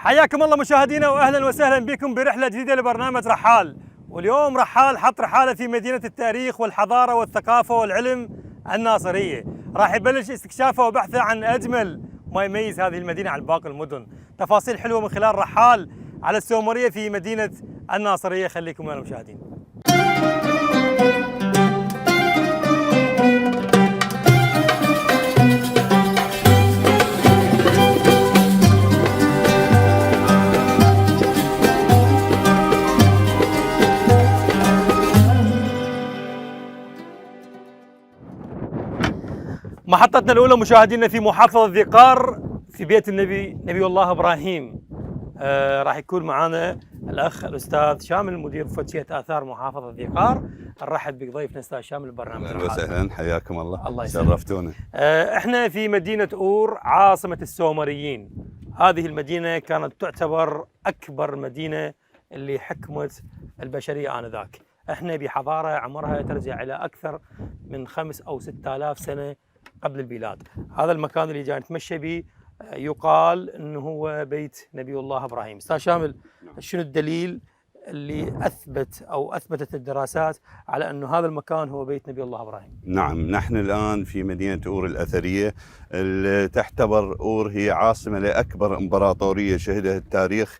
حياكم الله مشاهدينا واهلا وسهلا بكم برحله جديده لبرنامج رحال. واليوم رحال حط رحاله في مدينه التاريخ والحضاره والثقافه والعلم الناصريه. راح يبلش استكشافه وبحثه عن اجمل ما يميز هذه المدينه عن باقي المدن. تفاصيل حلوه من خلال رحال على السومريه في مدينه الناصريه. خليكم معنا مشاهدين. محطتنا الأولى مشاهدينا في محافظة ذي قار في بيت نبي الله إبراهيم. راح يكون معنا الأخ الأستاذ شامل مدير فتشية آثار محافظة ذي قار. نرحب بك ضيفنا أستاذ شامل البرنامج. أهلا وسهلا، حياكم الله. الله يسلمك. شرفتونا. احنا في مدينة أور عاصمة السومريين. هذه المدينة كانت تعتبر أكبر مدينة اللي حكمت البشرية آنذاك. احنا بحضارة عمرها ترجع إلى أكثر من 5 أو 6 آلاف سنة قبل الميلاد. هذا المكان اللي جاي نتمشى به يقال انه هو بيت نبي الله ابراهيم. استاذ شامل، شنو الدليل اللي اثبتت الدراسات على انه هذا المكان هو بيت نبي الله ابراهيم؟ نعم، نحن الان في مدينه اور الاثريه، اللي تعتبر اور هي عاصمه لاكبر امبراطوريه شهدها التاريخ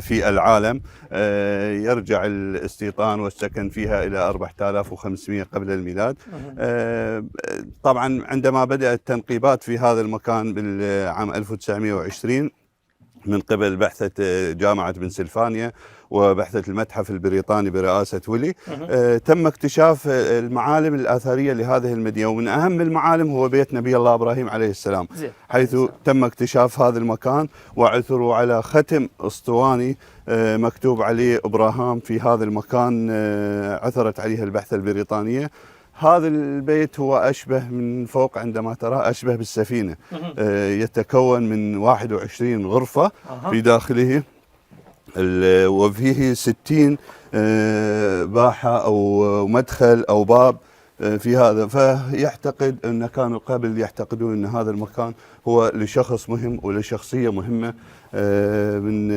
في العالم. يرجع الاستيطان والسكن فيها الى 4500 قبل الميلاد. طبعا عندما بدات التنقيبات في هذا المكان بالعام 1920 من قبل بعثة جامعة بنسلفانيا وبعثة المتحف البريطاني برئاسة ويلي، تم اكتشاف المعالم الآثارية لهذه المدينة، ومن أهم المعالم هو بيت نبي الله إبراهيم عليه السلام، حيث تم اكتشاف هذا المكان وعثروا على ختم أسطواني مكتوب عليه إبراهام في هذا المكان، عثرت عليه البعثة البريطانية. هذا البيت هو أشبه من فوق عندما تراه أشبه بالسفينة، يتكون من 21 غرفة في داخله، وفيه 60 باحة أو مدخل أو باب في هذا. فيعتقد أن كانوا قبل يعتقدون أن هذا المكان هو لشخص مهم ولشخصية مهمة من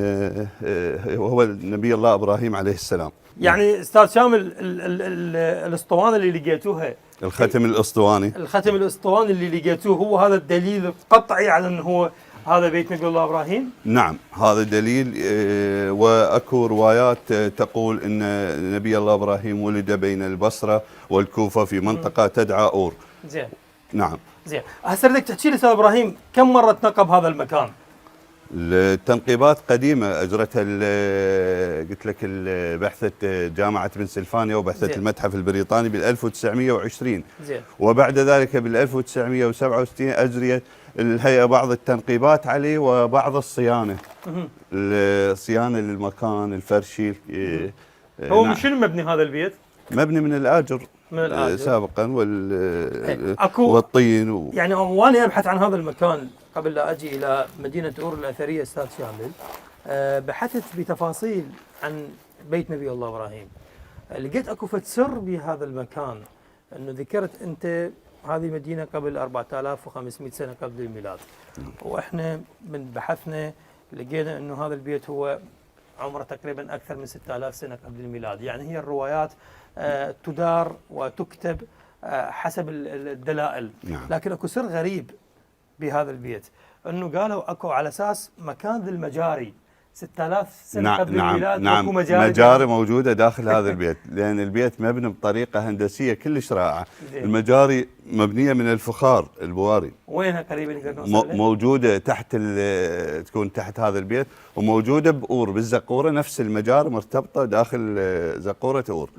وهو نبي الله إبراهيم عليه السلام. يعني استاذ شامل، الاسطوانه اللي لقيتوها، الختم الاسطواني اللي لقيتوه، هو هذا الدليل القطعي على انه هو هذا بيت نبي الله ابراهيم؟ نعم، هذا دليل. واكو روايات تقول ان نبي الله ابراهيم ولد بين البصره والكوفه في منطقه تدعى اور. زين. نعم. زين، هسه بدك تحكي لي استاذ ابراهيم كم مره تنقب هذا المكان؟ التنقيبات قديمة أجرتها قلت لك بعثة جامعة بنسلفانيا وبعثة زين. المتحف البريطاني بال 1920. زين. وبعد ذلك بال 1967 أجريت الهيئة بعض التنقيبات عليه وبعض الصيانة. الصيانة للمكان الفرشي. هو من شنو مبني هذا البيت؟ مبني من الآجر. سابقا والطين يعني وانا ابحث عن هذا المكان قبل لا اجي الى مدينه اور الاثريه استاذ شامل، بحثت بتفاصيل عن بيت نبي الله ابراهيم. لقيت اكو سر بهذا المكان، انه ذكرت انت هذه المدينه قبل 4500 سنه قبل الميلاد، واحنا من بحثنا لقينا انه هذا البيت هو عمره تقريبا اكثر من 6000 سنه قبل الميلاد. يعني هي الروايات تدار وتكتب حسب الدلائل. نعم. لكن اكو سر غريب بهذا البيت، انه قالوا اكو على اساس مكان للمجاري 6000 سنه قبل الميلاد. نعم، مجاري موجوده داخل هذا البيت، لان البيت مبني بطريقه هندسيه كلش رائعه. المجاري مبنيه من الفخار البواري. وينها قريبا؟ موجوده تحت تكون تحت هذا البيت، وموجوده بأور بالزقوره، نفس المجاري مرتبطه داخل زقوره أور.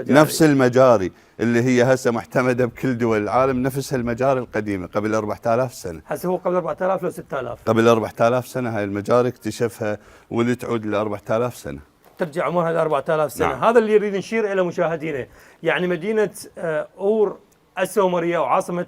نفس المجاري اللي هي هسه معتمده بكل دول العالم، نفس المجاري القديمه قبل 4000 سنه. هسه هو قبل 4000 لو 6000؟ قبل 4000 سنه هاي المجاري اكتشفها واللي تعود ل 4000 سنه. ترجع عمرها ل 4000 سنه. نعم. هذا اللي يريد نشير الى مشاهدينا. يعني مدينه اور السومريه وعاصمه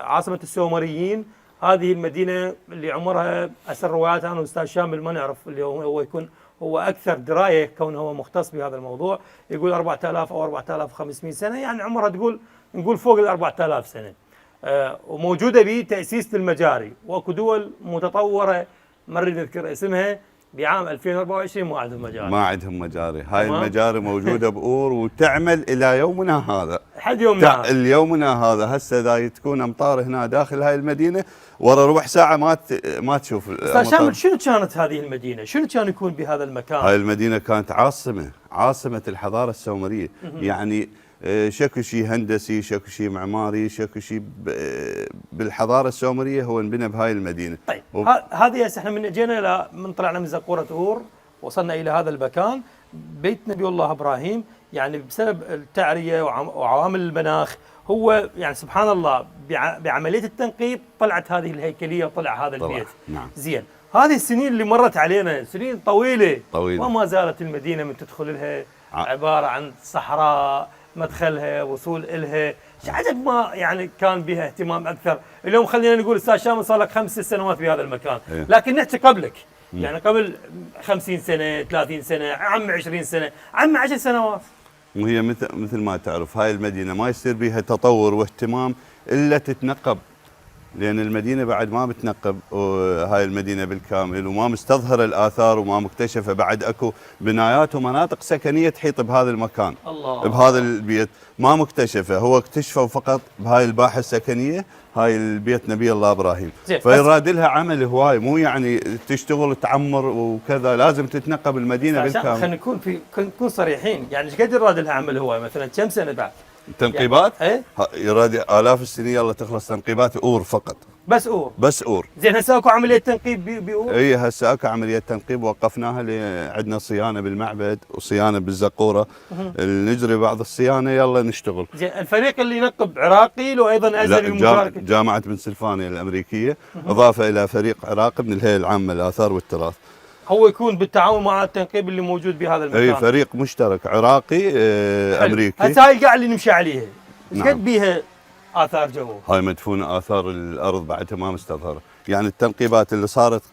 عاصمه السومريين، هذه المدينه اللي عمرها اسر روايات انا والاستاذ شامل ما نعرف، اللي هو يكون هو اكثر درايه كونه هو مختص بهذا الموضوع، يقول 4000 او 4500 سنه، يعني عمرها نقول فوق ال 4000 سنه. وموجوده به تاسيس المجاري، واكو دول متطوره ما نريد نذكر اسمها، بعام 2024 ما عندهم مجاري. ما عندهم مجاري، هاي تمام. المجاري موجوده بأور وتعمل الى يومنا هذا. لحد يومنا هذا. اليومنا هذا هسه اذا تكون امطار هنا داخل هاي المدينه ورا ربع ساعه ما تشوف استاذ شامل، شنو كانت هذه المدينه؟ شنو كان يكون بهذا المكان؟ هاي المدينه كانت عاصمه الحضاره السومريه، يعني شكو شيء هندسي، شكو شيء معماري، شكو شيء بالحضاره السومريه هو انبنى بهاي المدينه. طيب هذه هسه احنا من جينا من طلعنا من زقوره اور وصلنا الى هذا المكان بيت نبي الله ابراهيم، يعني بسبب التعريه وعوامل المناخ هو يعني سبحان الله بعمليه التنقيب طلعت هذه الهيكليه وطلع هذا البيت. نعم. زين، هذه السنين اللي مرت علينا سنين طويله وما زالت المدينه من تدخل لها عباره عن صحراء، مدخلها وصول إلها، عجب ما يعني كان بها اهتمام اكثر. اليوم خلينا نقول استاذ شامل صار لك 5 سنوات بهذا المكان، لكن نحكي قبلك يعني قبل 50 سنه 30 سنه عم 20 سنه عم 10 سنوات. وهي مثل ما تعرف هاي المدينه ما يصير بها تطور واهتمام الا تتنقب، لان المدينه بعد ما بتنقب هاي المدينه بالكامل وما مستظهره الاثار وما مكتشفه، بعد اكو بنايات ومناطق سكنيه تحيط بهذا المكان. الله. بهذا البيت ما مكتشفه، هو اكتشفوا فقط بهاي الباحه السكنيه هاي البيت نبي الله ابراهيم. فيراد لها عمل هواي، مو يعني تشتغل تعمر وكذا، لازم تتنقب المدينه بالكامل. خلينا نكون صريحين، يعني ايش قد يراد لها عمل هواي؟ مثلا كم سنه بعد؟ تنقيبات؟ يعني يراد آلاف السنين يلا تخلص تنقيبات اور فقط. بس اور. زين هسه اكو عمليه تنقيب باور؟ اي هسه اكو عمليه تنقيب وقفناها، عندنا صيانه بالمعبد وصيانه بالزقوره، نجري بعض الصيانه يلا نشتغل. زين الفريق اللي ينقب عراقي له ايضا ازلي ومشاركه؟ جامعه بن سلفانيا الامريكيه اضافه الى فريق عراقي من الهيئه العامه للاثار والتراث. هو يكون بالتعاون مع التنقيب اللي موجود بهذا المكان؟ اي فريق مشترك عراقي امريكي. هسه هاي القاعه اللي نمشي عليها ايش نعم. قد بيها اثار جو؟ هاي مدفونه اثار الارض بعدها ما مستظهره، يعني التنقيبات اللي صارت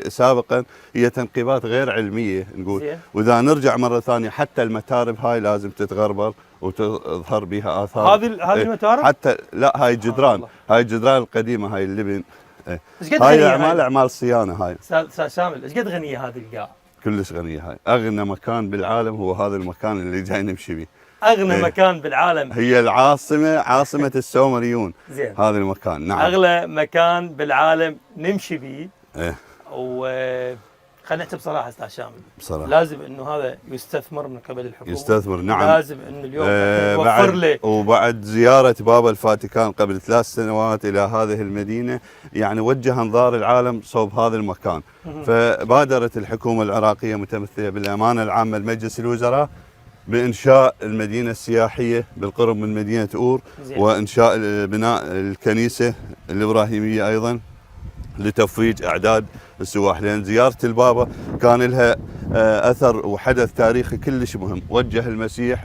سابقا هي تنقيبات غير علميه نقول. واذا نرجع مره ثانيه حتى المتارب هاي لازم تتغربل وتظهر بها اثار. هذه المتارب؟ حتى لا هاي الجدران، هاي الجدران القديمه هاي اللبن. ايش قد هاي اعمال صيانه. هاي استاذ شامل ايش قد غنيه هذه القاع؟ كلش غنيه، هاي اغنى مكان بالعالم هو هذا المكان اللي جاي نمشي به. اغنى مكان بالعالم؟ هي عاصمه السومريون. زين هذا المكان نعم اغلى مكان بالعالم نمشي به. خلينا نحكي بصراحه استاذ شامل، بصراحه لازم انه هذا يستثمر من قبل الحكومه. يستثمر نعم، لازم انه اليوم نوفر له. وبعد زياره بابا الفاتيكان قبل 3 سنوات الى هذه المدينه يعني وجه انظار العالم صوب هذا المكان. فبادرت الحكومه العراقيه متمثله بالامانه العامه لمجلس الوزراء بانشاء المدينه السياحيه بالقرب من مدينه اور، وانشاء بناء الكنيسه الابراهيميه ايضا لتفويج اعداد السواح، لان زياره البابا كان لها اثر وحدث تاريخي كلش مهم. وجه المسيح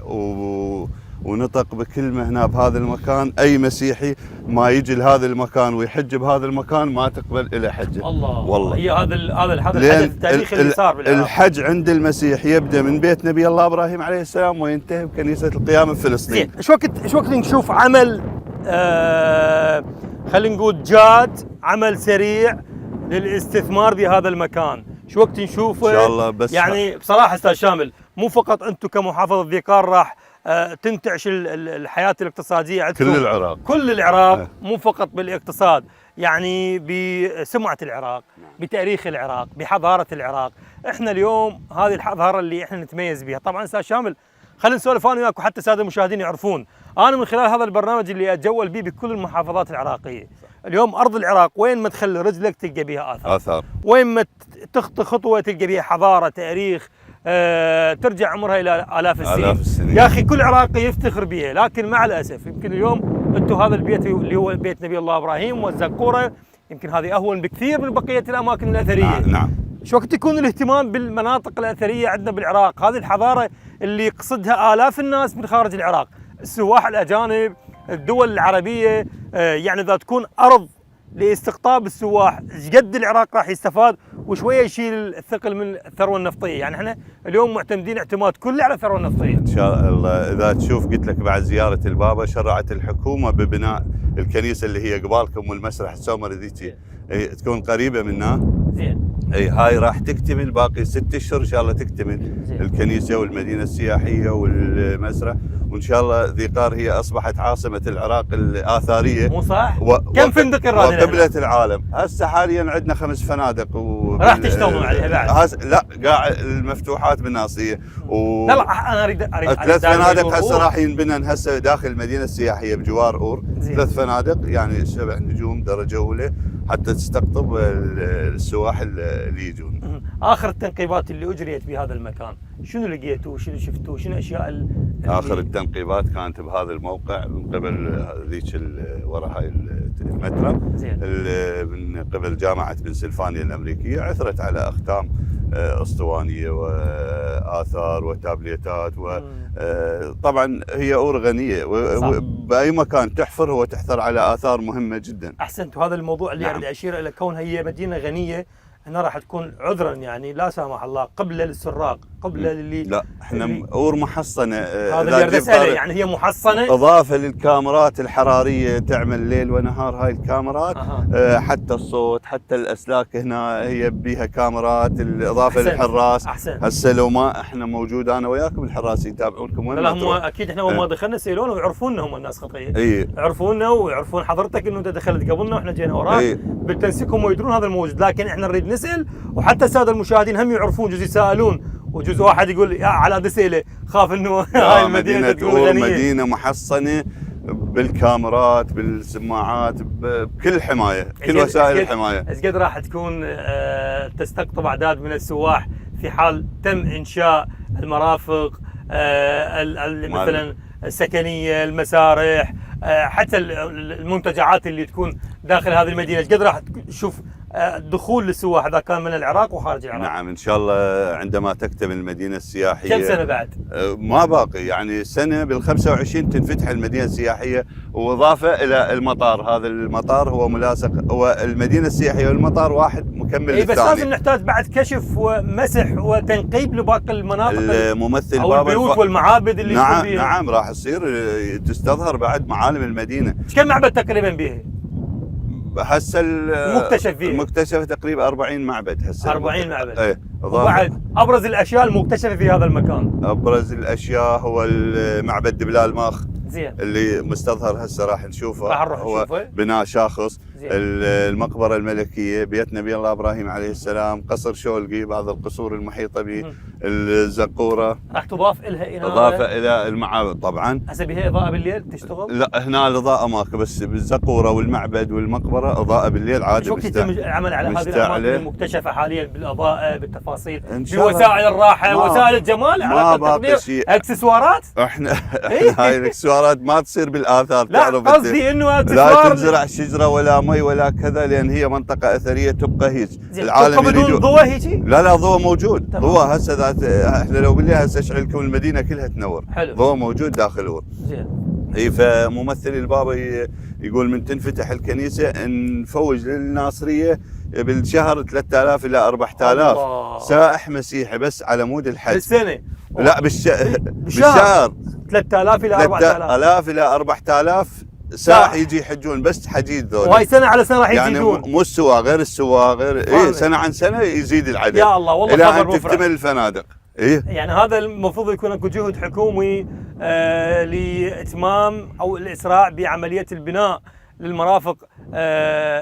ونطق بكلمه هنا بهذا المكان، اي مسيحي ما يجي لهذا المكان ويحج بهذا المكان ما تقبل الى حجه. الله والله هي هذا الحدث التاريخي اللي صار بالعراق. الحج عند المسيح يبدا من بيت نبي الله ابراهيم عليه السلام وينتهي بكنيسه القيامه في فلسطين. زين ايش وقت نشوف عمل خلينا نقول جاد، عمل سريع للاستثمار بهذا المكان؟ شو وقت نشوفه ان شاء الله؟ بس يعني بصراحه استاذ شامل، مو فقط انتم كمحافظه ذيقار راح تنتعش الحياه الاقتصاديه عندكم، كل العراق مو فقط بالاقتصاد، يعني بسمعه العراق، بتاريخ العراق، بحضاره العراق. احنا اليوم هذه الحضاره اللي احنا نتميز بها. طبعا استاذ شامل خلينا نسولف انا وياك وحتى الساده المشاهدين يعرفون، انا من خلال هذا البرنامج اللي اتجول به بكل المحافظات العراقيه، اليوم ارض العراق وين ما تخلي رجلك تلقى بها اثار، وين ما تخطي خطوه تلقى بها حضاره، تاريخ، ترجع عمرها الى آلاف السنين. يا اخي كل عراقي يفتخر بها، لكن مع الاسف يمكن اليوم انتم هذا البيت اللي هو بيت نبي الله ابراهيم والزقوره يمكن هذه اهون بكثير من بقيه الاماكن الاثريه. نعم. شو وقت يكون الاهتمام بالمناطق الاثريه عندنا بالعراق، هذه الحضاره اللي يقصدها آلاف الناس من خارج العراق، السواح الاجانب، الدول العربيه، يعني اذا تكون ارض لاستقطاب السواح، ايش قد العراق راح يستفاد وشويه يشيل الثقل من الثروه النفطيه، يعني احنا اليوم معتمدين اعتماد كلي على الثروه النفطيه. ان شاء الله اذا تشوف قلت لك بعد زياره البابا شرعت الحكومه ببناء الكنيسه اللي هي قبالكم والمسرح السومري ذيك تكون قريبه منا، زين. اي هاي راح تكتمل باقي 6 اشهر ان شاء الله تكتمل زين. الكنيسه والمدينه السياحيه والمسرح، وان شاء الله ذي قار هي اصبحت عاصمه العراق الاثاريه. مو صح؟ كم فندق الرادن وقبلة العالم. هسه حاليا عندنا 5 فنادق راح تشتغلون عليها بعد؟ لا قاعد المفتوحات بالناصيه لا انا اريد 3 فنادق هسه راح ينبنى هسه داخل المدينه السياحيه بجوار اور. 3 فنادق يعني 7 نجوم درجه اولى حتى تستقطب السواح اللي يجون. اخر التنقيبات اللي اجريت بهذا المكان شنو لقيتوا؟ شنو شفتوا؟ شنو الاشياء اخر التنقيبات كانت بهذا الموقع من قبل ذيك وراء هاي المترا من قبل جامعه بنسلفانيا الامريكيه، عثرت على اختام اسطوانيه واثار وتابليتات، وطبعا هي اور غنيه باي مكان تحفر هو تحثر على اثار مهمه جدا. احسنت. وهذا الموضوع اللي اريد اشير الى كونها هي مدينه غنيه، انها راح تكون عذرا يعني لا سامح الله قبل للسراق، قبل للي لا احنا اور محصنه. هذا اللي اريد اساله، يعني هي محصنه اضافه للكاميرات الحراريه تعمل ليل ونهار هاي الكاميرات. حتى الصوت حتى الاسلاك هنا هي بيها كاميرات، الاضافه للحراس. هسه لو ما احنا موجود انا وياكم الحراس يتابعونكم وين. لا هم اكيد احنا اول ما دخلنا سيلونا ويعرفونا هم الناس خطيه. يعرفونا ويعرفون حضرتك انه انت دخلت قبلنا واحنا جينا وراك. بالتنسيق هم يدرون هذا الموجود، لكن احنا نريد نسال، وحتى الساده المشاهدين هم يعرفون، جزء يسالون وجزء واحد يقول يا على دسيله خاف انه هاي المدينه تكون غنيه. مدينه محصنه بالكاميرات بالسماعات بكل الحمايه، كل وسائل الحمايه. ايش قد راح تكون تستقطب اعداد من السواح في حال تم انشاء المرافق مثلا السكنيه، المسارح، حتى المنتجعات اللي تكون داخل هذه المدينه؟ ايش قد راح تشوف دخول للسواح اذا كان من العراق وخارج العراق؟ نعم ان شاء الله عندما تكتمل المدينه السياحيه. كم سنه بعد؟ ما باقي يعني سنه بال25 تنفتح المدينه السياحيه، واضافه الى المطار. هذا المطار هو ملاصق، هو المدينه السياحيه والمطار واحد مكمل للثاني. بس لازم نحتاج بعد كشف ومسح وتنقيب لباقي المناطق الممثل او البيوت والمعابد اللي نعم بيها. نعم راح يصير تستظهر بعد معالم المدينه. كم معبد تقريبا بيها؟ هسه المكتشف فيه المكتشف تقريبا 40 معبد هسه. 40 معبد. ايه. وبعد ابرز الاشياء المكتشفه في هذا المكان؟ ابرز الاشياء هو معبد دبلال ماخ. زين. اللي مستظهر هسه راح نشوفه. راح نروح هو نشوفه. بناء شاخص. زين. المقبره الملكيه، بيت نبي الله ابراهيم عليه السلام، قصر شولقي، بعض القصور المحيطه به، الزقوره راح تضاف لها اضافه الى المعابد طبعا. هسه بها اضاءه بالليل تشتغل؟ لا هنا الاضاءه ماكو، بس بالزقوره والمعبد والمقبره اضاءه بالليل عادي. شو وقت يتم العمل على هذه الاماكن المكتشفه حاليا بالاضاءه بالتفاصيل بوسائل الراحه وسائل الجمال ما باقي شيء. اكسسوارات؟ احنا هاي الاكسسوارات ما تصير بالاثار. لا قصدي انه لا تنزرع شجره ولا مي ولا كذا، لان هي منطقه اثريه تبقى هيك. العالم بدون ضوء هيك؟ لا ضوء موجود. ضوء هسه ذات احنا لو بالليل هسه اشعل لكم المدينه كلها تنور. حلو. ضوء موجود داخل اور. زين. اي فممثل البابا يقول من تنفتح الكنيسه نفوج للناصريه بالشهر 3000 الى 4000 سائح مسيحي بس على مود الحج. بالسنه؟ لا بالشهر 3000 الى 4000 الى 4000 سائح يجي يحجون بس حجيج ذول. وهي سنه على سنه راح يزيدون. يعني مو السوا غير السوا غير سنه عن سنه يزيد العدد. يا الله والله الى ان تكتمل الفنادق. يعني هذا المفروض يكون اكو جهد حكومي لاتمام او الاسراع بعمليه البناء للمرافق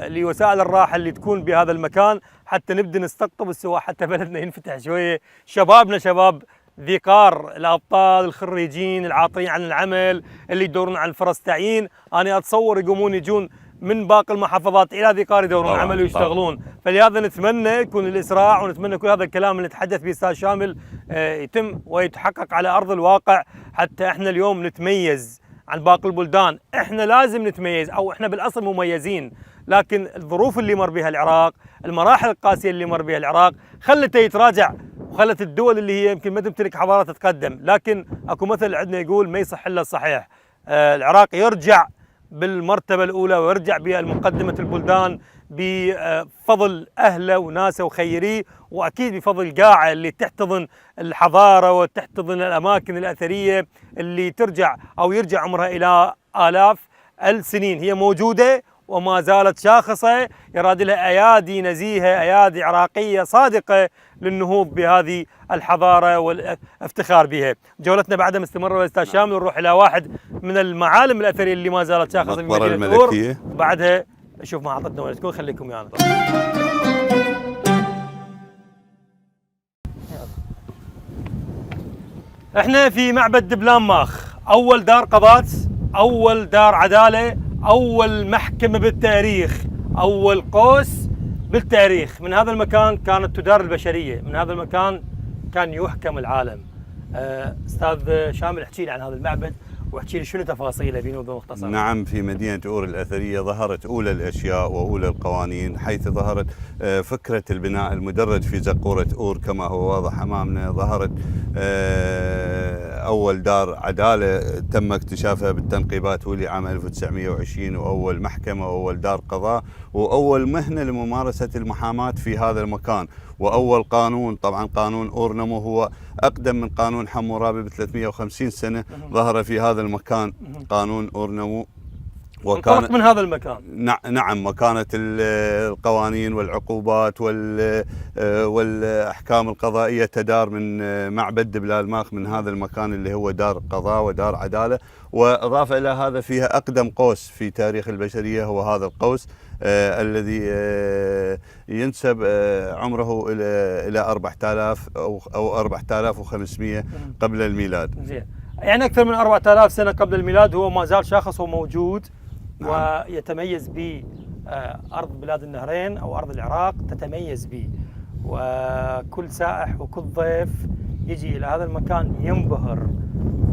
لوسائل الراحه اللي تكون بهذا المكان، حتى نبدا نستقطب السواح، حتى بلدنا ينفتح شويه. شبابنا شباب ذي قار، الابطال الخريجين العاطلين عن العمل اللي يدورون عن فرص تعيين، انا اتصور يقومون يجون من باقي المحافظات الى ذي قار يدورون عمل ويشتغلون. فلهذا نتمنى يكون الاسراع، ونتمنى كل هذا الكلام اللي نتحدث به استاذ شامل يتم ويتحقق على ارض الواقع، حتى احنا اليوم نتميز عن باقي البلدان. احنا لازم نتميز، او احنا بالاصل مميزين، لكن الظروف اللي مر بها العراق، المراحل القاسيه اللي مر بها العراق خلته يتراجع، وخلت الدول اللي هي يمكن ما تمتلك حضاره تتقدم. لكن اكو مثل عندنا يقول ما يصح الا الصحيح. العراق يرجع بالمرتبه الاولى ويرجع بمقدمه البلدان بفضل اهله وناسه وخيريه، واكيد بفضل قاعه اللي تحتضن الحضاره وتحتضن الاماكن الاثريه اللي ترجع او يرجع عمرها الى الاف السنين. هي موجوده وما زالت شاخصة، يراد لها أيادي نزيهة، أيادي عراقية صادقة للنهوض بهذه الحضارة والافتخار بها. جولتنا بعدها مستمرة أستاذ شامل، نروح إلى واحد من المعالم الأثرية اللي ما زالت شاخصة في مدينة أور، وبعدها نشوف محطتنا وين تكون. خليكم ويانا. احنا في معبد دبلان ماخ، أول دار قضاة، أول دار عدالة، أول محكمة بالتاريخ، أول قوس بالتاريخ. من هذا المكان كانت تدار البشرية، من هذا المكان كان يحكم العالم. أستاذ شامل، احكي لي عن هذا المعبد واحكي لي شنو تفاصيله بنوبة مختصرة. نعم، في مدينة أور الأثرية ظهرت أولى الأشياء وأولى القوانين، حيث ظهرت فكرة البناء المدرج في زقورة أور كما هو واضح أمامنا. ظهرت أول دار عدالة تم اكتشافها بالتنقيبات ولي عام 1920، وأول محكمة وأول دار قضاء وأول مهنة لممارسة المحاماة في هذا المكان، وأول قانون. طبعا قانون أور نمو هو أقدم من قانون حمورابي ب 350 سنة، ظهر في هذا المكان قانون أور نمو. وكان من هذا المكان نعم، وكانت القوانين والعقوبات والأحكام القضائية تدار من معبد دبلان ماخ، من هذا المكان اللي هو دار قضاء ودار عدالة. وأضاف إلى هذا فيها أقدم قوس في تاريخ البشرية، هو هذا القوس الذي ينسب عمره إلى 4000 أو 4500 قبل الميلاد. زين، يعني أكثر من 4000 سنة قبل الميلاد هو ما زال شاخص وموجود. نعم. ويتميز بأرض بلاد النهرين أو أرض العراق تتميز به، وكل سائح وكل ضيف يجي إلى هذا المكان ينبهر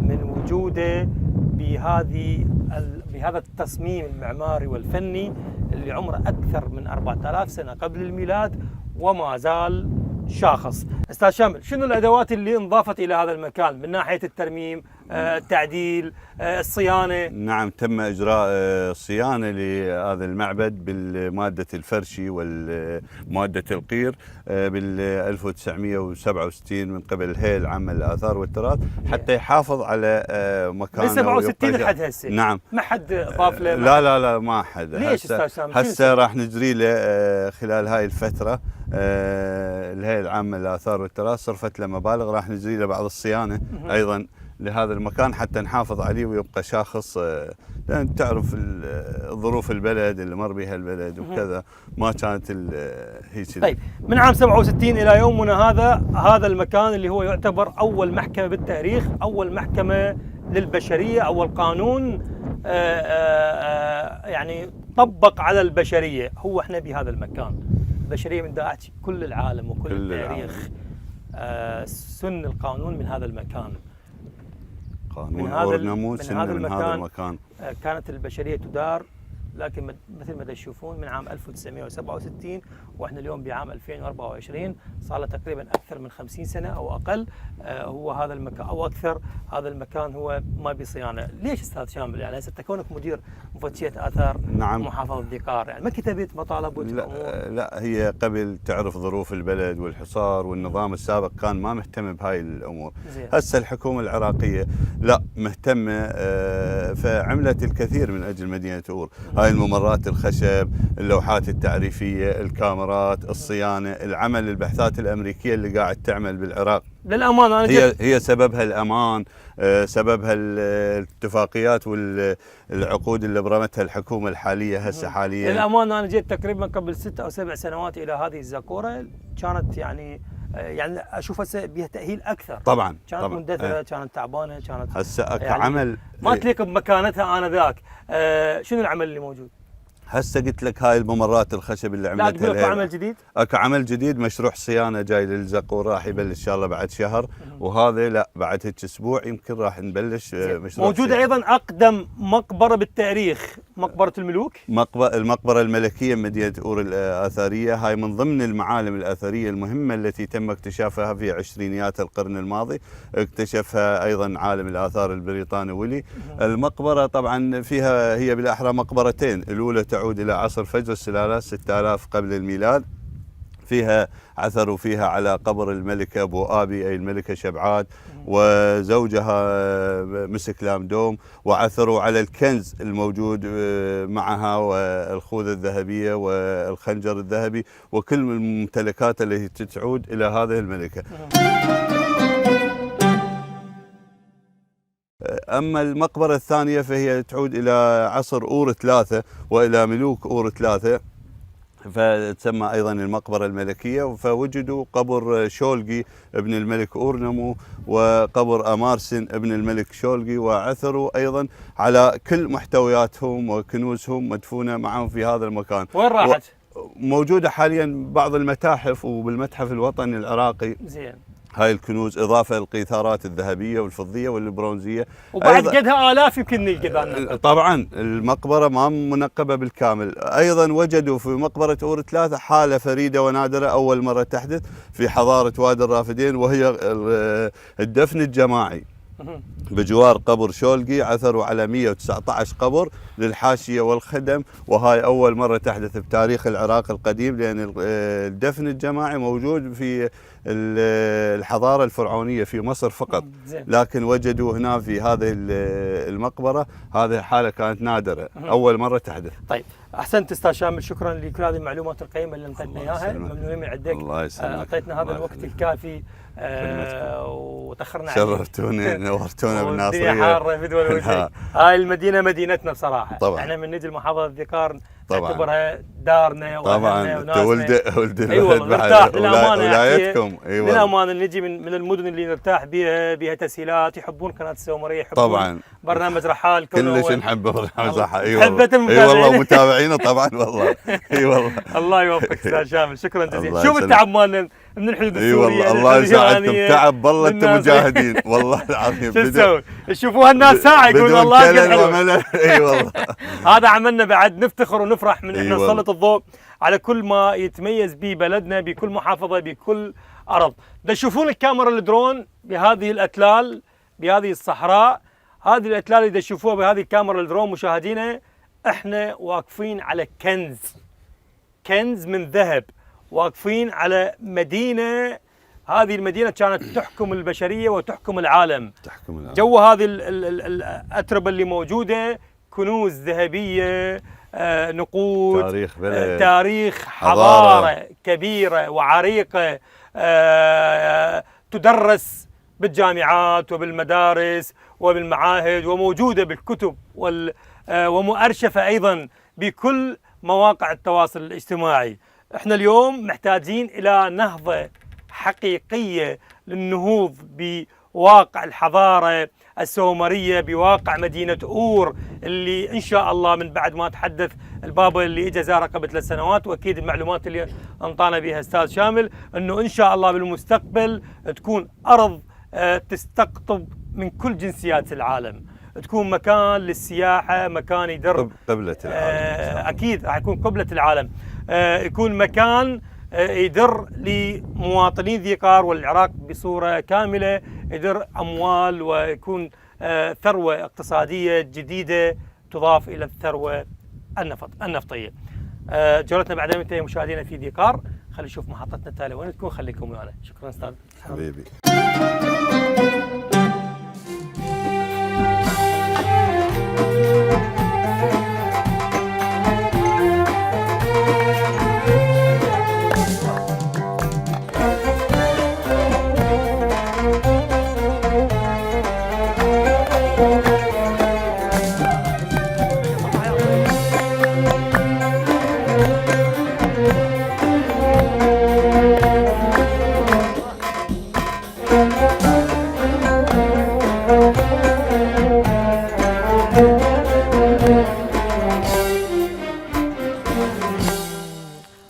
من وجوده بهذا التصميم المعماري والفني اللي عمره أكثر من 4000 سنة قبل الميلاد وما زال شاخص. أستاذ شامل، شنو الأدوات اللي انضافت إلى هذا المكان من ناحية الترميم، التعديل، الصيانة؟ نعم، تم إجراء صيانة لهذا المعبد بالمادة الفرشي والمادة القير بال 1967 من قبل الهيئة العامة للآثار والتراث، حتى يحافظ على مكانه. من 67 لحد هسه؟ نعم. ما حد ضاف له؟ لا ما حد. ليش أستاذ شامل؟ هسه راح نجري له خلال هاي الفترة. الهيئة العامة للآثار والتراث صرفت له مبالغ، راح نجري له بعض الصيانة أيضا لهذا المكان حتى نحافظ عليه ويبقى شاخص، لأن تعرف ظروف البلد اللي مر بها البلد وكذا، ما كانت هيك. طيب، من عام 67 إلى يومنا هذا المكان اللي هو يعتبر أول محكمة بالتاريخ، أول محكمة للبشرية، أول قانون يعني طبق على البشرية، هو احنا بهذا المكان. البشرية من داعش كل العالم وكل التاريخ سن القانون من هذا المكان. قانون أور نمو من هذا المكان كانت البشرية تدار، لكن مثل ما تشوفون من عام 1967 واحنا اليوم بعام 2024 صار له تقريبا اكثر من 50 سنه او اقل. هو هذا المكان او اكثر، هذا المكان هو ما بصيانه. ليش استاذ شامل؟ يعني هسه كونك مدير مفتشيه اثار نعم. محافظه دقار، يعني ما كتبت مطالب لا هي قبل تعرف ظروف البلد والحصار والنظام السابق كان ما مهتم بهاي الامور. هسه الحكومه العراقيه لا مهتمه، فعملت الكثير من اجل مدينه أور. هاي الممرات الخشب، اللوحات التعريفيه، الكاميرات، الصيانه، العمل، البحثات الامريكيه اللي قاعد تعمل بالعراق. للامانه أنا هي سببها الامان، سببها الاتفاقيات والعقود اللي برمتها الحكومه الحاليه هسه حاليا. للامانه انا جيت تقريبا قبل 6 أو 7 سنوات الى هذه الزقوره، كانت يعني اشوف هسه بها تاهيل اكثر. طبعا كانت مندثره، كانت تعبانه، كانت هسه يعني عمل ما تليق بمكانتها انذاك. شنو العمل اللي موجود؟ هسه قلت لك هاي الممرات الخشب اللي عملتها. لا تقول اكو عمل جديد؟ اكو عمل جديد، مشروع صيانه جاي للزقور راح يبلش ان شاء الله بعد شهر، وهذا لا بعد هيك اسبوع يمكن راح نبلش مشروع. موجوده صيانة. ايضا اقدم مقبره بالتاريخ، مقبره الملوك. المقبره الملكيه مدينه أور الاثريه، هاي من ضمن المعالم الاثريه المهمه التي تم اكتشافها في عشرينيات القرن الماضي، اكتشفها ايضا عالم الاثار البريطاني ولي. المقبره طبعا فيها هي بالاحرى مقبرتين، الاولى تعود إلى عصر فجر السلالات 6000 قبل الميلاد، فيها عثروا فيها على قبر الملكة بو آبي أي الملكة شبعات وزوجها مسك لامدوم، وعثروا على الكنز الموجود معها والخوذة الذهبية والخنجر الذهبي وكل الممتلكات التي تعود إلى هذه الملكة. أما المقبرة الثانية فهي تعود إلى عصر أور ثلاثة وإلى ملوك أور ثلاثة، فتسمى أيضا المقبرة الملكية. فوجدوا قبر شولقي ابن الملك أورنمو وقبر أمارسن ابن الملك شولقي، وعثروا أيضا على كل محتوياتهم وكنوزهم مدفونة معهم في هذا المكان. وين راحت؟ موجودة حاليا بعض المتاحف وبالمتحف الوطني العراقي. زين. هاي الكنوز إضافة للقيثارات الذهبية والفضية والبرونزية، وبعد قدها آلاف يمكن نلقى. طبعا المقبرة ما منقبة بالكامل. أيضا وجدوا في مقبرة أور ثلاثة حالة فريدة ونادرة أول مرة تحدث في حضارة وادي الرافدين، وهي الدفن الجماعي بجوار قبر شولقي. عثروا على 119 قبر للحاشية والخدم، وهاي أول مرة تحدث بتاريخ العراق القديم، لأن الدفن الجماعي موجود في الحضارة الفرعونية في مصر فقط، لكن وجدوا هنا في هذه المقبرة هذه حالة كانت نادرة أول مرة تحدث. طيب أحسنت أستاذ شامل، شكرا لكل هذه المعلومات القيمة اللي انطيتنا إياها، ممنونين من عندك. الله يسلمك. أعطيتنا هذا الوقت الكافي وتأخرنا عليك. شرفتوني نورتونا بالناصرية. الدنيا حارة في دول الوجه. هاي المدينة مدينتنا بصراحة. طبعا. احنا من نجي لمحافظة ذكار طبعا نعتبرها دارنا طبعا. انت ولدنا. اي والله نرتاح للأمانة. ولايتكم. اي والله للأمانة نجي من المدن اللي نرتاح بها تسهيلات، يحبون قناة السومرية، يحبون طبعا برنامج رحال. كلش نحبه برنامج رحال. اي والله. اي والله متابعينه طبعا والله. اي والله. الله يوفقك استاذ شامل، شكرا جزيلا. شوف التعب مالنا من الحدود السورية. اي والله الله يساعدكم، تعب والله انتم مجاهدين والله العظيم. شو تسوي؟ يشوفوها الناس ساعة يقولون الله يسعدك. اي والله. هذا عملنا بعد نفتخر ونفرح من ان نسلط الضوء على كل ما يتميز به بلدنا بكل محافظة بكل أرض. تشوفون الكاميرا الدرون بهذه الأتلال بهذه الصحراء، هذه الأتلال اللي تشوفوها بهذه الكاميرا الدرون مشاهدينا، احنا واقفين على كنز من ذهب، واقفين على مدينة، هذه المدينة كانت تحكم البشرية وتحكم العالم. جو هذه الأتربة اللي موجودة كنوز ذهبية، نقود، تاريخ حضارة كبيرة وعريقة، تدرس بالجامعات وبالمدارس وبالمعاهد، وموجودة بالكتب ومؤرشفة أيضا بكل مواقع التواصل الاجتماعي. احنا اليوم محتاجين إلى نهضة حقيقية للنهوض بواقع الحضارة السومرية، بواقع مدينة أور اللي إن شاء الله من بعد ما تحدث البابا اللي إجا زاره قبل 3 سنوات، وأكيد المعلومات اللي أنطانا بها أستاذ شامل أنه إن شاء الله بالمستقبل تكون أرض تستقطب من كل جنسيات العالم، تكون مكان للسياحة، مكان يدر قبلة العالم. أكيد راح يكون قبلة العالم، يكون مكان يدر لمواطنين ذيقار والعراق بصورة كاملة، يدر أموال ويكون ثروة اقتصادية جديدة تضاف إلى الثروة النفطية. جولتنا بعد منتهي مشاهدينا في ذيقار، خلي نشوف محطتنا التالية وين تكون، خليكم ويانا. شكرا أستاذ حبيبي.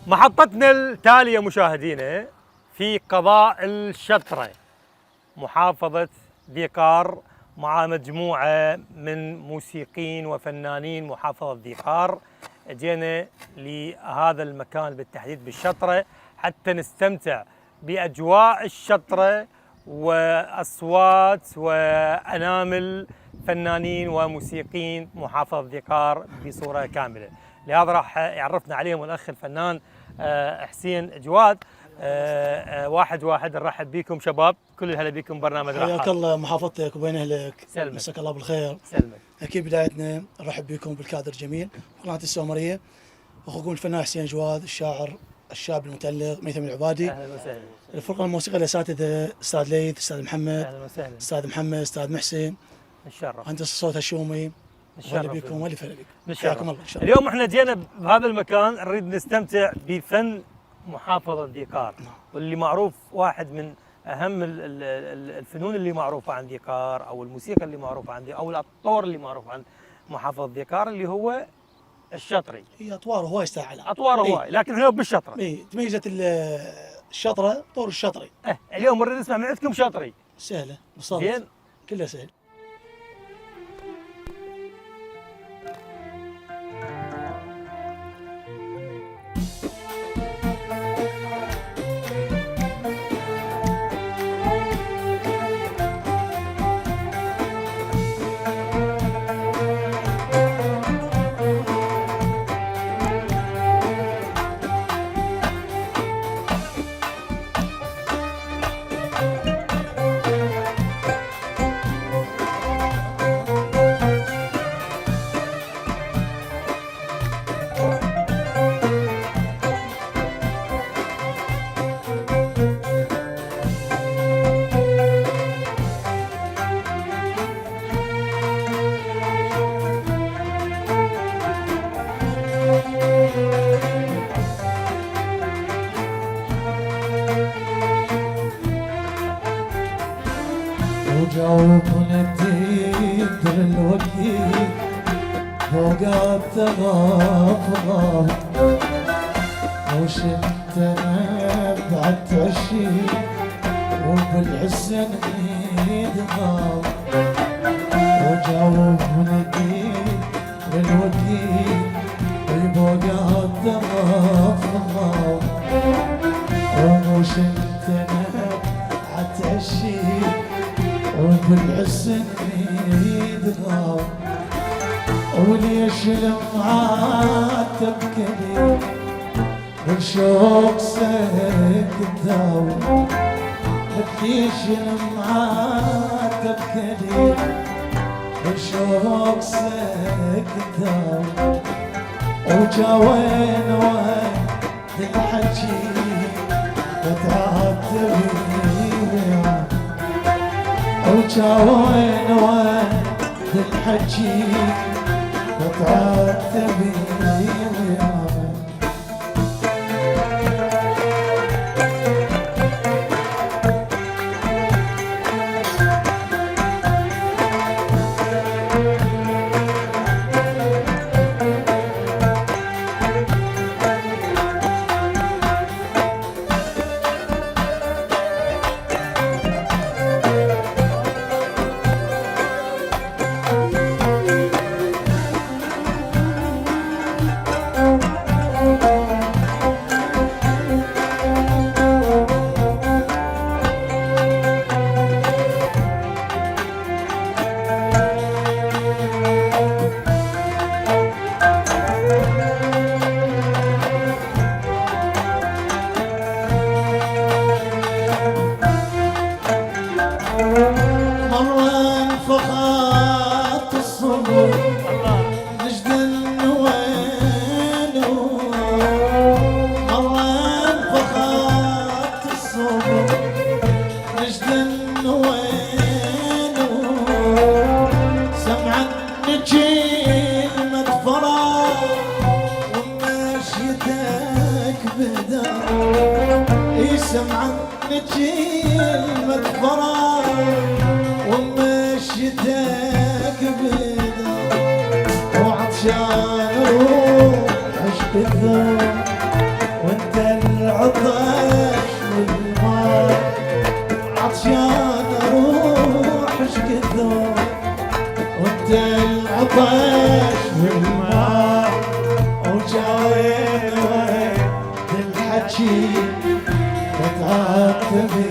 محطتنا التالية مشاهدينا في قضاء الشطرة، محافظة ذيقار، مع مجموعة من موسيقيين وفنانين محافظة ذيقار. جينا لهذا المكان بالتحديد بالشطرة حتى نستمتع بأجواء الشطرة وأصوات وأنامل فنانين وموسيقيين محافظة ذيقار بصورة كاملة. لهذا راح يعرفنا عليهم الأخ الفنان حسين جواد. واحد نرحب بكم شباب، كل الهلا بكم برنامج رحاب. حياك الله محافظتك وبين اهلك. سلمك. مساك الله بالخير. سلمك. اكيد بدايتنا نرحب بكم بالكادر الجميل قناه السومريه، اخوكم الفنان حسين جواد، الشاعر الشاب المتألق ميثم العبادي. اهلا وسهلا. الفرقه الموسيقيه الاساتذه استاذ ليث، استاذ محمد، اهلا وسهلا. استاذ محمد، استاذ محسن، نتشرف. مهندس الصوت هشومي. نتشرف وهلا بكم والف هلا بكم. نتشرف. حياكم الله. اليوم احنا جينا بهذا المكان نريد نستمتع بفن محافظة ديقار، واللي معروف واحد من اهم الفنون اللي معروفة عن ديقار، او الموسيقى اللي معروفة عن ديقار، او الاطوار اللي معروفة عن محافظة ديقار، اللي هو الشطري. هي اطوار هواي يستاهلها. اطوار هواي، لكن احنا بالشطرة. تميزت الشطره طور الشطري. اليوم نريد نسمع من عندكم شطري. سهله بالصبر. زين. كلها سهل. وجاوبنا الدين الوكيل فوق التغافر، وش انت بعد عشيق وبالحسن يدغار. وجاوبنا الدين الوكيل فوق التغافر، وش انت بعد عشيق وبالحسن يدغار. وليش المعاتب كبير والشوق سكتاو، ليش المعاتب كبير والشوق سكتاو. وجا وين الحكي وتعاتبني وياه، وجا وين الحكي وتعاتبني وياه. سمعا كلمة فراق ومشيتك بدا، وعطشان روح عشق الذوق وانت العطش والماء. عطشان روح عشق الذوق وانت العطش والماء. وجاوين وين الحكي وتعاتبي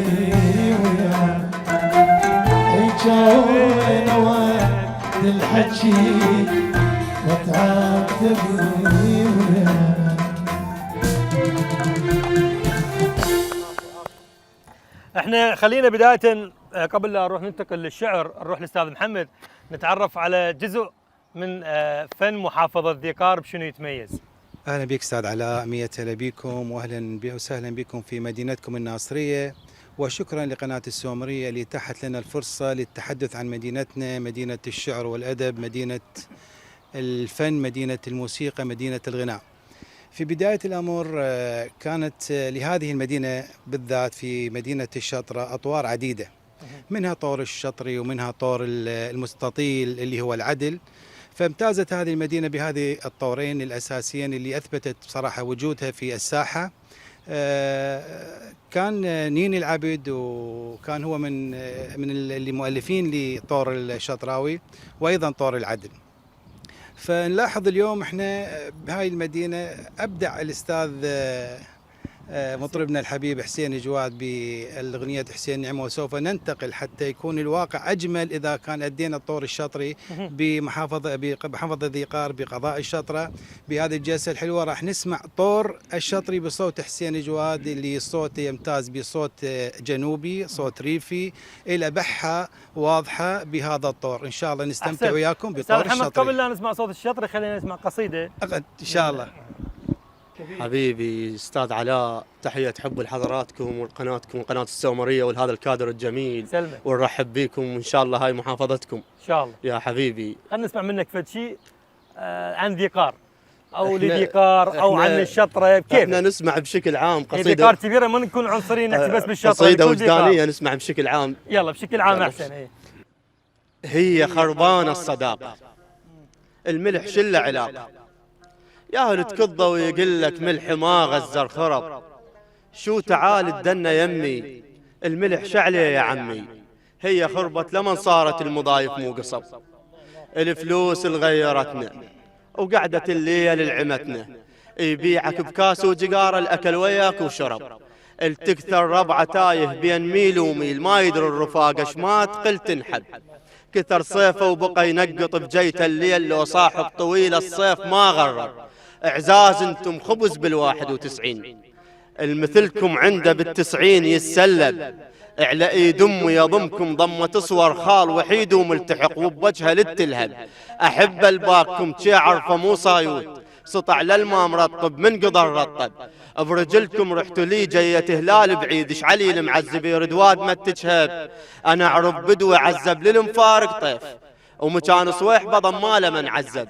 وياه، جاوين وين الحكي وتعاتبي وياه. احنا خلينا بدايه قبل لا نروح ننتقل للشعر نروح للاستاذ محمد نتعرف على جزء من فن محافظه ذيقار بشنو يتميز. اهلا بك استاذ علاء، مية هلا بكم واهلا وسهلا بكم في مدينتكم الناصريه، وشكرا لقناه السومريه اللي اتاحت لنا الفرصه للتحدث عن مدينتنا، مدينه الشعر والادب، مدينه الفن، مدينه الموسيقى، مدينه الغناء. في بدايه الامر كانت لهذه المدينه بالذات في مدينه الشطره اطوار عديده، منها طور الشطري ومنها طور المستطيل اللي هو العدل. فامتازت هذه المدينة بهذه الطورين الأساسيين اللي أثبتت بصراحة وجودها في الساحة. كان نيني العبد وكان هو من المؤلفين لطور الشطراوي وأيضا طور العدل. فنلاحظ اليوم احنا بهاي المدينة أبدع الأستاذ مطربنا الحبيب حسين جواد بالأغنية حسين نعمة، وسوف ننتقل حتى يكون الواقع أجمل إذا كان أدينا الطور الشطري بمحافظة ذيقار بقضاء الشطرة. بهذه الجلسة الحلوة راح نسمع طور الشطري بصوت حسين جواد اللي صوته يمتاز بصوت جنوبي، صوت ريفي إلى بحة واضحة بهذا الطور. إن شاء الله نستمتع وياكم بطور أستاذ محمد، الشطري. قبل لا نسمع صوت الشطري خلينا نسمع قصيدة إن شاء الله. حبيبي استاذ علاء، تحيه حب لحضراتكم وقناتكم وقناه السومريه ولهذا الكادر الجميل، سلمك ونرحب بكم وان شاء الله هاي محافظتكم ان شاء الله. يا حبيبي. خلينا نسمع منك فد شيء عن ذيقار او لذيقار او عن الشطره. كيف احنا نسمع بشكل عام قصيده ذيقار كبيره، ما نكون عنصريين نحكي بس بالشطره، قصيده وجدانيه نسمع بشكل عام. يلا بشكل عام احسن. هي خربانه الصداقه، الملح شله علاقه، ياهل تكضه ويقول لك ملح ما غزر خرب، شو تعال الدنه يمي الملح شعليه يا عمي. هي خربت لمن صارت المضايف مو قصب، الفلوس الغيرتنا وقعدت الليل العمتنا، يبيعك بكاس وجقار الاكل وياك وشرب، التكثر ربعه تايه بين ميل وميل ما يدري الرفاق شمات قل تنحب، كثر صيفه وبقى ينقط بجيته الليل لو صاحب طويل الصيف ما غرر، اعزاز انتم خبز بال91 المثلكم عنده بال90 يتسلب، على ايد امه يضمكم ضمه تصور خال وحيد وملتحق وبوجهه للتلهب، احب الباكم تشي عرفه مو صايود سطع للما مرطب من قدر رطب، برجلكم رحتوا لي جية هلال بعيد شعلي المعذب يرد واد ما تجهب، انا عرب بدوي عذب للمفارق طيف ومكان صويح بضماله من عذب،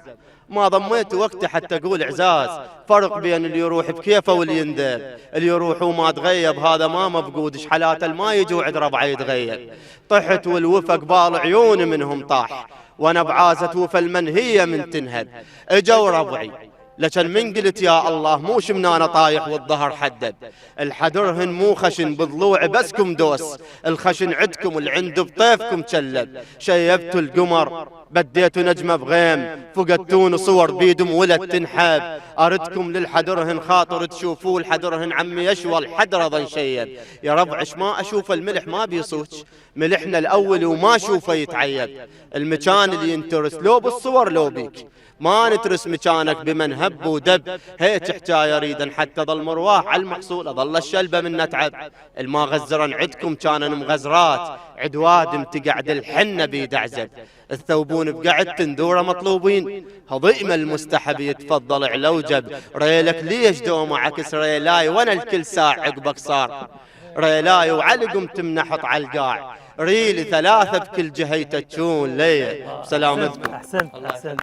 ما ضميت وقته حتى اقول اعزاز، فرق بين اللي يروح بكيفه واللي يندب، اللي يروح وما تغيب هذا ما مفقود، شحالاته ما يجي وعد ربعه يتغيب، طحت والوفا قبال عيوني منهم طاح، وانا بعازة وفا المنهية من تنهب، اجوا ربعي لكن من قلت يا الله مو شمنا انا طايح والظهر حدد، الحدرهن مو خشن بضلوع بسكم دوس، الخشن عندكم العند بطيفكم تشلب، شيبتوا القمر بديتوا نجمه بغيم، فقدتون صور بيدم ولد تنحب، اردكم للحدرهن خاطر تشوفوه الحدرهن عمي يشوى الحدر ظن شيب، يا ربعش ما اشوف الملح ما بيصوت، ملحنا الاول وما اشوفه يتعيب، المكان اللي ينترس لو بالصور لو بيك، ما نترس مكانك بمن هب ودب، هيك حكايه اريد حتى ظل مرواح على المحصول ظل الشلبه من نتعب، الما غزرا عدكم كان مغزرات، عدوادم تقعد الحنه بيد عزب، الثوبون بقعد تندوره مطلوبين، هضيم المستحب يتفضل علوجب، ريلك ليش دوم عكس ريلاي وانا الكل ساعه عقبك صار، ريلاي وعلقم تمنحط على القاع، ريلي ثلاثة بكل جهة يتجون لي بسلامتكم. أحسنت أحسنت.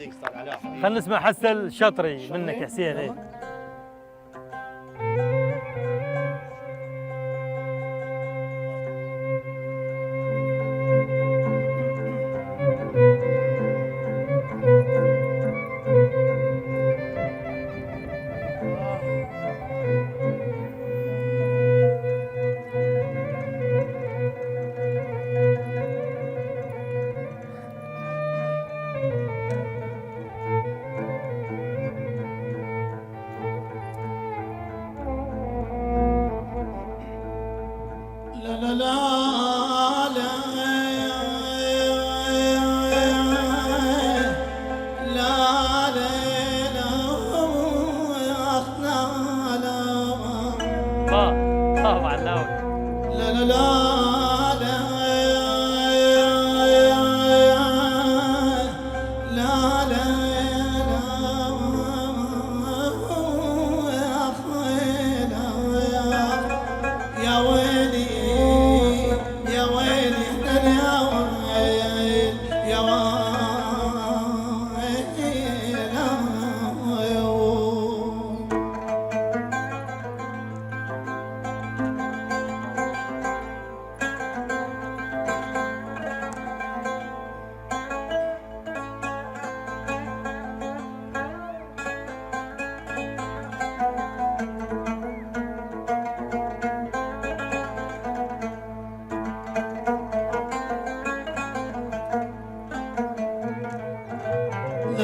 خلينا نسمع حسن الشطري منك يا حسين. لا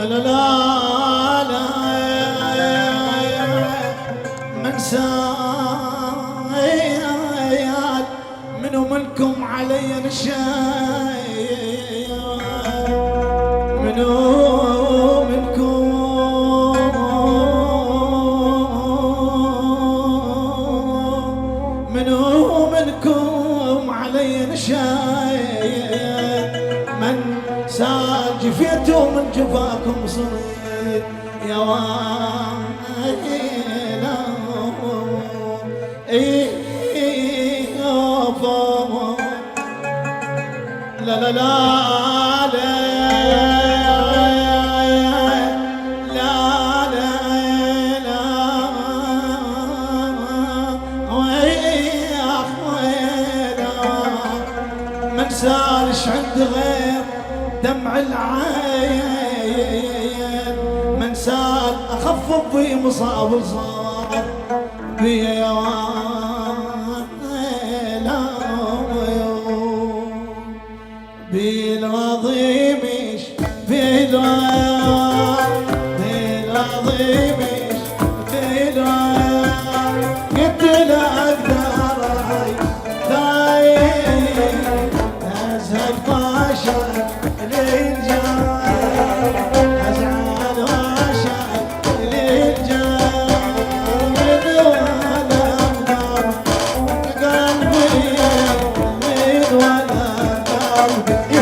لا لا لا من سايات منو منكم علي نشاي منو منكم علي نشاي من سال جفيتوا من جفاكم صريت يا ويلا لا لا لا سالش عند غير دمع العين من سال اخفف في مصاب صار بي يا ويلا بالعظيمش بالعظيمش قلت له اقدر أزهد باشر للجار أزعل واشر للجار من ولا أقدر قلبي من ولا قلبي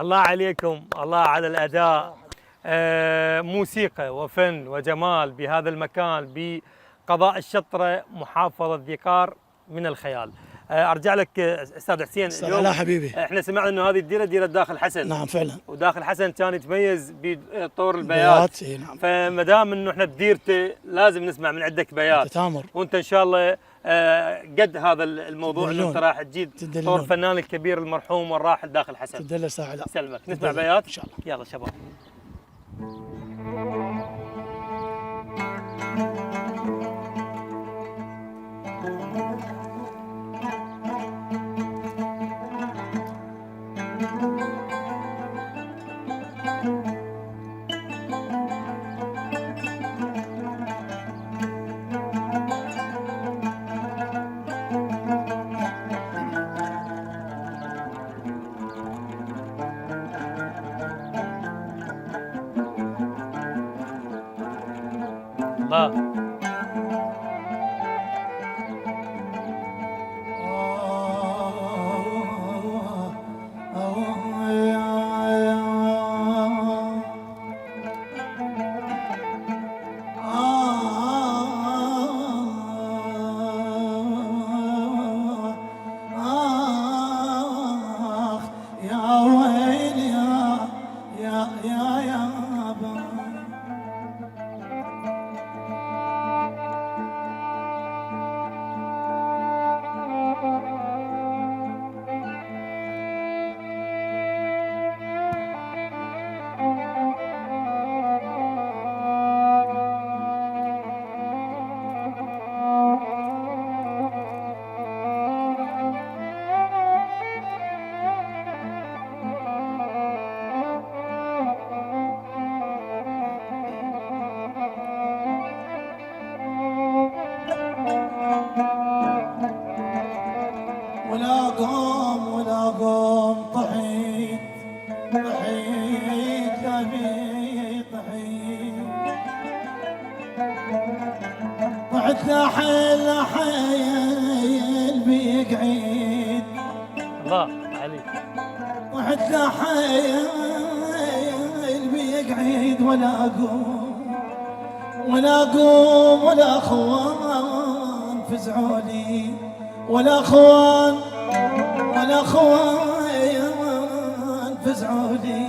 الله عليكم، الله على الأداء. موسيقى وفن وجمال بهذا المكان بقضاء الشطرة محافظة ذكار من الخيال. ارجع لك استاذ حسين. لا حبيبي، احنا سمعنا انه هذه الديره ديره داخل حسن. نعم فعلا. وداخل حسن كان يتميز بطور البيات. نعم. فما دام انه احنا بديرته لازم نسمع من عندك بيات. تتامر. وانت ان شاء الله قد هذا الموضوع انه انت راح تجيب طور الفنان الكبير المرحوم والراحل داخل حسن. تدلل ساعه. لا سلمك. نسمع بيات ان شاء الله. يلا شباب. الله. ولا قوم طحيت لبي طحيت طحت لحيل بيقعد. الله عليك. طحت لحيل بيقعد ولا اقوم ولا اخوان فزعولي ولا اخوان فزعولي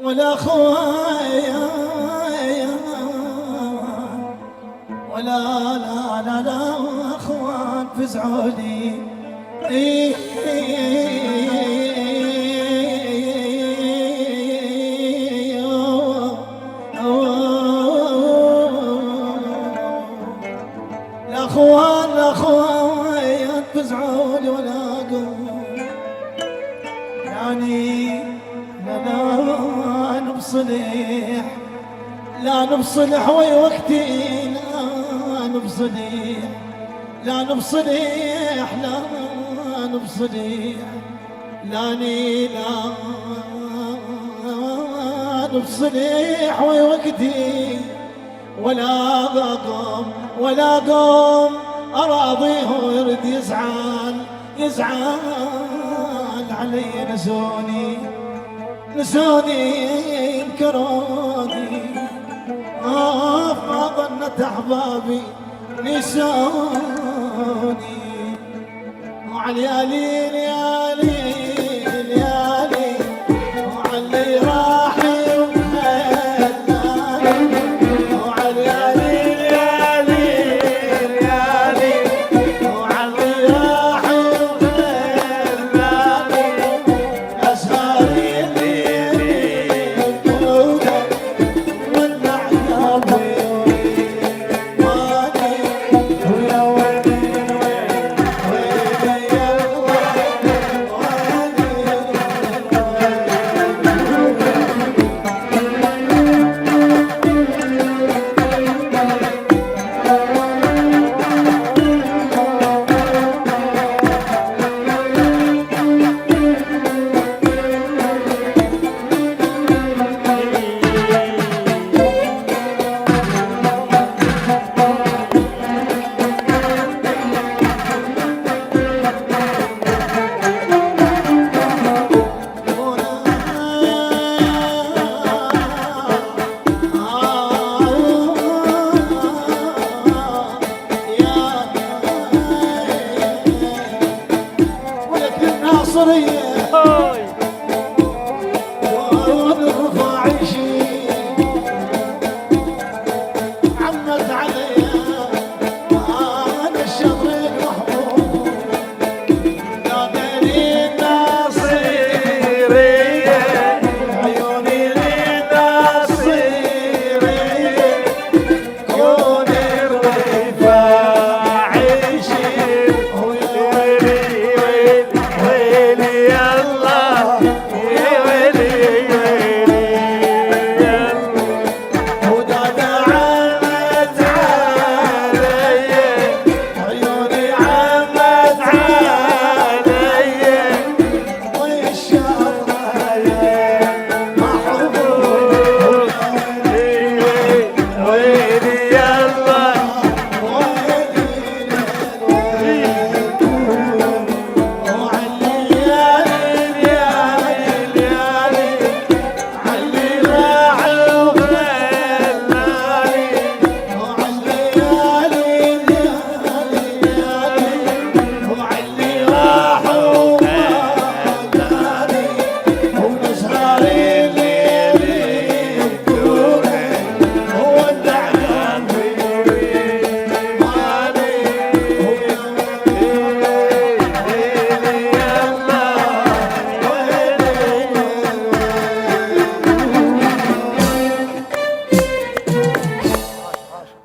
ولا اخوان ولا لا اخوان فزعولي. الاخوان فزعولي ولا اقوم يعني لا نبصلح وي وقتي لا نبصلح لاني لا نبصلح وي وقتي ولا قوم أراضيه يرد يزعل علي نسوني ينكروني. ما ظنت أحبابي نسوني وعليالي ليالي وعلي راحي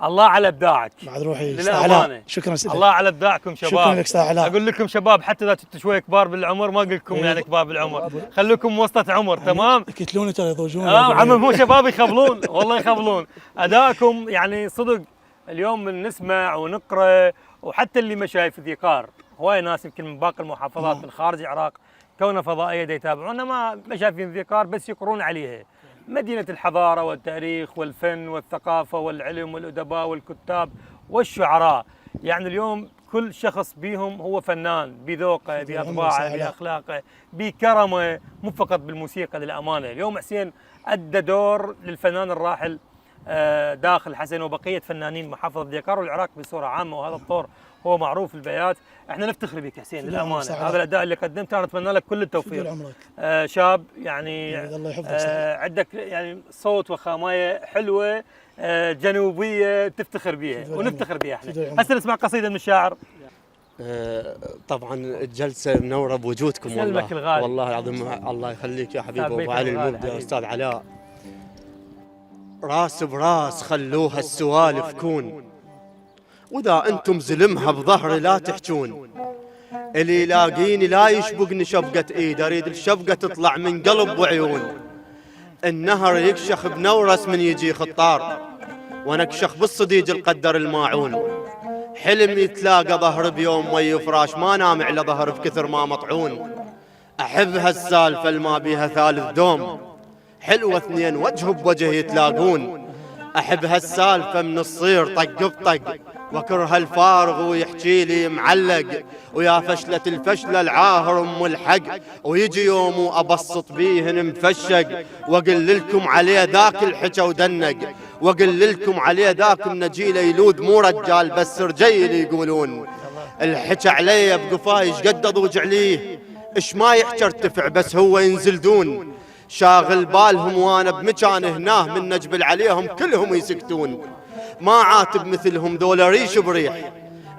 الله على ابداعك بعد روحي للامانه. شكرا سيدي. الله على ابداعكم شباب. شكرا لك استاذ علاء. اقول لكم شباب حتى اذا كنتوا شوي كبار بالعمر ما اقول لكم يعني كبار بالعمر، خلوكم وسطة عمر تمام. يقتلوني ترى يضوجون. عمم هو شباب يخبلون والله يخبلون. ادائكم يعني صدق اليوم من نسمع ونقرا، وحتى اللي ما شايف ذيقار هواي ناس يمكن من باقي المحافظات من خارج العراق كونها فضائيه دا يتابعونا ما شايفين ذيقار بس يقرون عليها مدينه الحضاره والتاريخ والفن والثقافه والعلم والادباء والكتاب والشعراء. يعني اليوم كل شخص بيهم هو فنان بذوقه باطباعه باخلاقه بكرمه، مو فقط بالموسيقى للامانه. اليوم حسين ادى دور للفنان الراحل داخل حسن وبقيه فنانين محافظه ذيقار والعراق بصوره عامه، وهذا الطور هو معروف البيات. احنا نفتخر بك حسين للامانه، هذا الاداء اللي قدمته انا اتمنى لك كل التوفيق. شاب يعني عندك يعني صوت وخامايه حلوه جنوبيه تفتخر بها ونفتخر بها احنا. هسه نسمع قصيده من الشاعر. طبعا الجلسه منوره بوجودكم والله، والله العظيم. الله يخليك يا حبيبي ابو علي المبدع استاذ علاء. راس براس خلوها السوالف كون، واذا انتم زلمها بظهري لا تحجون. اللي يلاقيني لا يشبقني شبقه ايد، اريد الشبقه تطلع من قلب وعيون. النهر يكشخ بنورس من يجي خطار، وانا اكشخ بالصديج القدر الماعون. حلم يتلاقى ظهر بيوم مي فراش، ما نام على ظهر بكثر ما مطعون. احب هالسالفه الما بيها ثالث دوم، حلوه اثنين وجه بوجه يتلاقون. احب هالسالفه من الصير طق بطق، وكره الفارغ ويحكي لي معلق. ويا فشله الفشله العاهر ام الحق، ويجي يوم وابسط بيهن مفشق. واقول لكم عليه ذاك الحكى ودنق، واقول لكم عليه ذاك النجيله يلود مو رجال بس رجيل يقولون. الحكى علي بقفاي قد اضوج عليه، اش ما يحكي ارتفع بس هو ينزل دون. شاغل بالهم وانا بمكان هناه من نجبل عليهم كلهم يسكتون. ما عاتب مثلهم ذولا ريش بريح،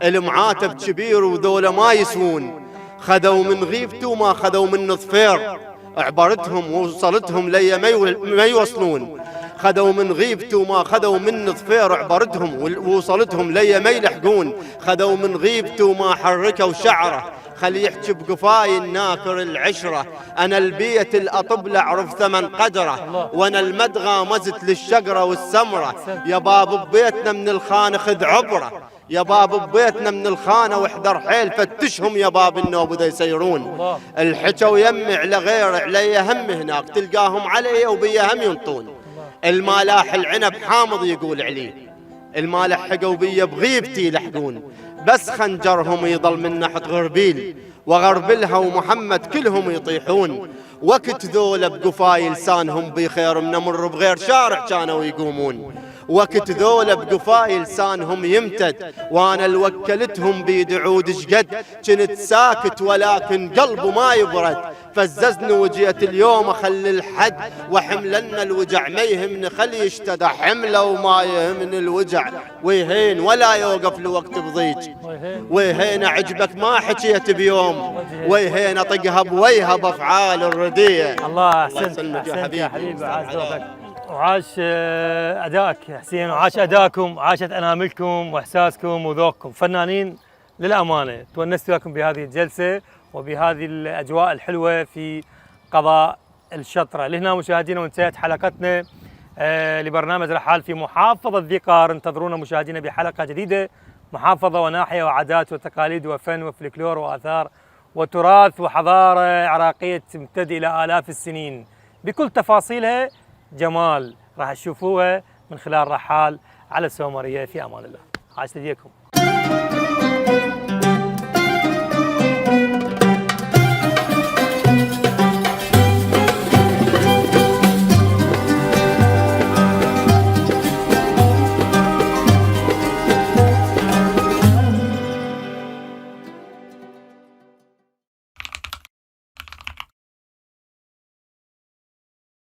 المعاتب كبير وذولا ما يسوون. خذوا من غيبتي وما خذوا من ظفير، عبرتهم ووصلتهم لي ما يوصلون. خذوا من غيبتي وما خذوا من ظفير، عبرتهم ووصلتهم لي ما يلحقون. خذوا من غيبتي وما حركوا شعره، خلي يحكي بقفاي الناكر العشرة. أنا البيت الأطب لأعرف ثمن قدره، وأنا المدغى مزت للشجرة والسمرة. يا باب ببيتنا من الخانة خذ عبرة، يا باب ببيتنا من الخانة واحذر حيل فتشهم يا باب النوب ذا يسيرون. الحكى ويمي على غير علي هم هناك، تلقاهم علي وبيا هم ينطون. المالاح العنب حامض يقول عليه، المالح حقوا بيا بغيبتي يلحقون. بس خنجرهم يضل من نحت غربيل، وغربلها ومحمد كلهم يطيحون. وقت ذولا بقفاي لسانهم بخير، منمر بغير شارع كانوا يقومون. وقت ذولا بقفاي لسانهم يمتد، وانا الوكلتهم بيد عود شقد. كنت ساكت ولكن قلبه ما يبرد، فززني وجيت اليوم اخلي الحد. وحملنا الوجع ما يهمني خلي يشتدى حمله، وما يهمني الوجع ويهين ولا يوقف لوقت بضيج. ويهين عجبك ما حكيت بيوم، ويهين اطقها بويها بافعال الرديه. الله احسنت يا حبيبي، عاش ذوقك وعاش ادائك حسين، وعاش ادائكم، وعاشت اناملكم واحساسكم وذوقكم. فنانين للامانه. تونست لكم بهذه الجلسه وبهذه الاجواء الحلوه في قضاء الشطره. لهنا مشاهدينا وانتهت حلقتنا لبرنامج رحال في محافظه ذيقار. انتظرونا مشاهدينا بحلقه جديده، محافظه وناحيه وعادات وتقاليد وفن وفلكلور واثار وتراث وحضاره عراقيه تمتد الى الاف السنين بكل تفاصيلها. جمال راح تشوفوها من خلال رحال على السومريه. في امان الله. عاش لديكم.